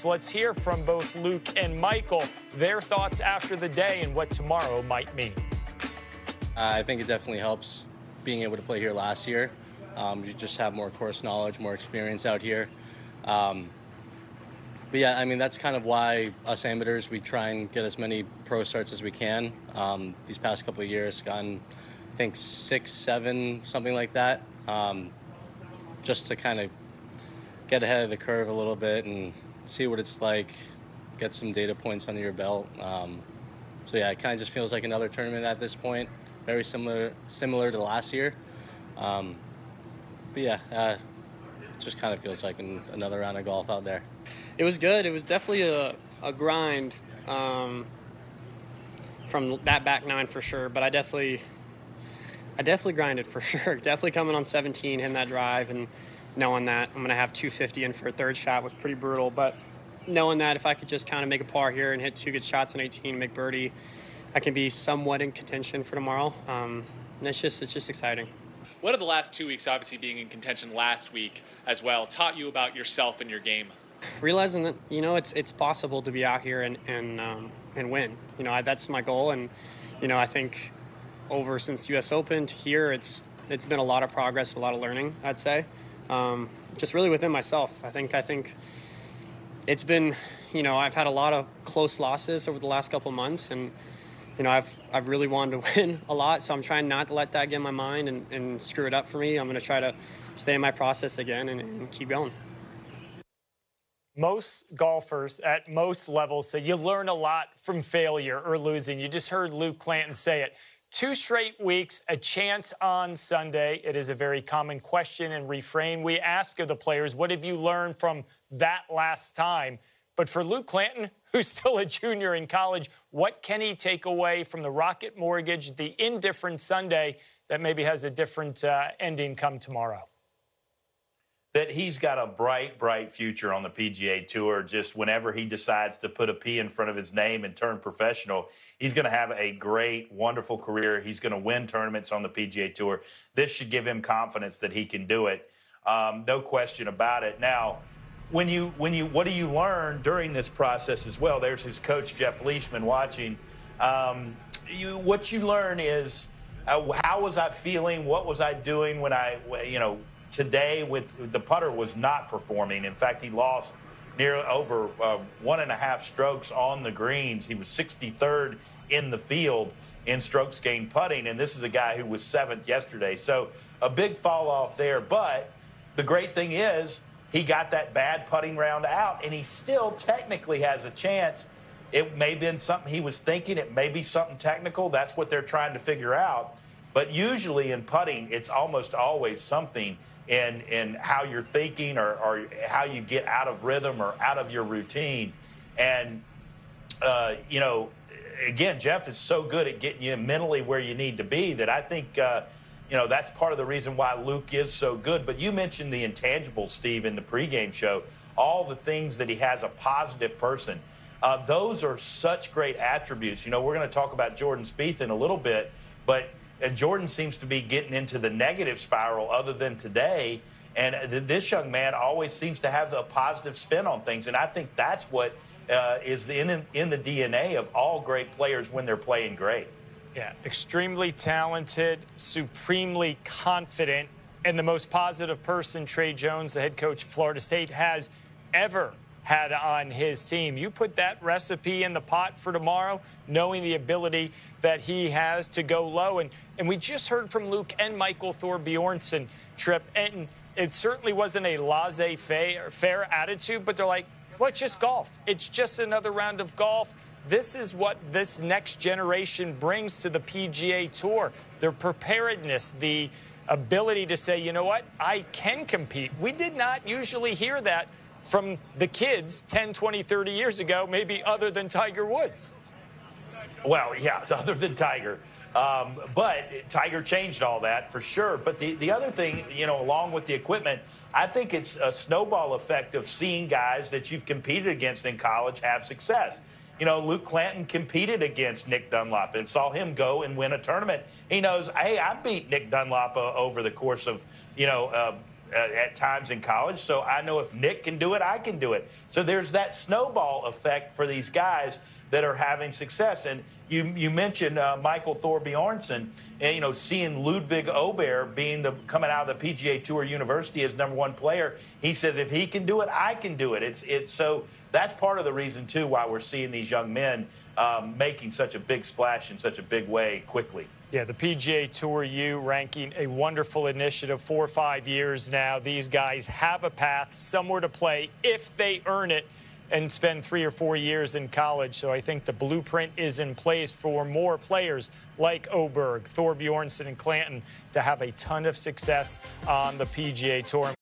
So let's hear from both Luke and Michael, their thoughts after the day and what tomorrow might mean. I think it definitely helps being able to play here last year. You just have more course knowledge, more experience out here. But yeah, I mean, that's kind of why us amateurs, we try and get as many pro starts as we can. These past couple of years, gotten, I think, 6, 7, something like that, just to kind of get ahead of the curve a little bit and see what it's like, get some data points under your belt. So yeah, it kind of just feels like another tournament at this point, very similar to last year. But yeah, it just kind of feels like another round of golf out there. It was good. It was definitely a grind from that back nine for sure. But I definitely grinded for sure. Definitely coming on 17, hitting that drive, and knowing that I'm going to have 250 in for a third shot was pretty brutal. But knowing that if I could just kind of make a par here and hit 2 good shots on 18 and make birdie, I can be somewhat in contention for tomorrow. And it's just exciting. What have the last 2 weeks, obviously being in contention last week as well, taught you about yourself and your game? Realizing that, it's possible to be out here and win. That's my goal. And, I think since U.S. Open to here, it's been a lot of progress, a lot of learning, I'd say. Just really within myself. I think it's been, I've had a lot of close losses over the last couple of months, and, I've really wanted to win a lot, so I'm trying not to let that get in my mind and screw it up for me. I'm going to try to stay in my process again and keep going. Most golfers at most levels say you learn a lot from failure or losing. You just heard Luke Clanton say it. 2 straight weeks, a chance on Sunday. It is a very common question and refrain we ask of the players. What have you learned from that last time? But for Luke Clanton, who's still a junior in college, what can he take away from the Rocket Mortgage, the indifferent Sunday that maybe has a different ending come tomorrow? That he's got a bright, bright future on the PGA Tour. Just whenever he decides to put a P in front of his name and turn professional, he's going to have a great, wonderful career. He's going to win tournaments on the PGA Tour. This should give him confidence that he can do it. No question about it. Now, what do you learn during this process as well? There's his coach, Jeff Leishman, watching. What you learn is how was I feeling? What was I doing when today with the putter was not performing. In fact, he lost over 1.5 strokes on the greens. He was 63rd in the field in strokes gained putting, and this is a guy who was 7th yesterday. So a big fall off there. But the great thing is he got that bad putting round out, and he still technically has a chance. It may have been something he was thinking. It may be something technical. That's what they're trying to figure out. But usually in putting, it's almost always something in how you're thinking or how you get out of rhythm or out of your routine. And, again, Jeff is so good at getting you mentally where you need to be that I think, that's part of the reason why Luke is so good. But you mentioned the intangibles, Steve, in the pregame show, all the things that he has, a positive person. Those are such great attributes. We're going to talk about Jordan Spieth in a little bit, but Jordan seems to be getting into the negative spiral other than today. And this young man always seems to have a positive spin on things. And I think that's what is in the DNA of all great players when they're playing great. Yeah, extremely talented, supremely confident, and the most positive person Trey Jones, the head coach of Florida State, has ever had on his team. You put that recipe in the pot for tomorrow, knowing the ability that he has to go low. And we just heard from Luke and Michael Thorbjornson, Trip, and it certainly wasn't a laissez-faire attitude, but they're like, well, it's just golf. It's just another round of golf. This is what this next generation brings to the PGA Tour. Their preparedness, the ability to say, you know what, I can compete. We did not usually hear that from the kids 10, 20, 30 years ago, maybe other than Tiger Woods. Well, yeah, other than Tiger. But Tiger changed all that for sure. But the other thing, along with the equipment, I think it's a snowball effect of seeing guys that you've competed against in college have success. Luke Clanton competed against Nick Dunlop and saw him go and win a tournament. He knows, hey, I beat Nick Dunlop over the course of, at times in college. So I know if Nick can do it, I can do it. So there's that snowball effect for these guys that are having success. And you mentioned Michael Thorbjornson, and seeing Ludwig Oberg coming out of the PGA Tour University as #1 player. He says if he can do it, I can do it. It's so that's part of the reason too why we're seeing these young men making such a big splash in such a big way quickly. Yeah, the PGA Tour U ranking a wonderful initiative 4 or 5 years now. These guys have a path somewhere to play if they earn it and spend 3 or 4 years in college. So I think the blueprint is in place for more players like Oberg, Thorbjornson, and Clanton to have a ton of success on the PGA Tour.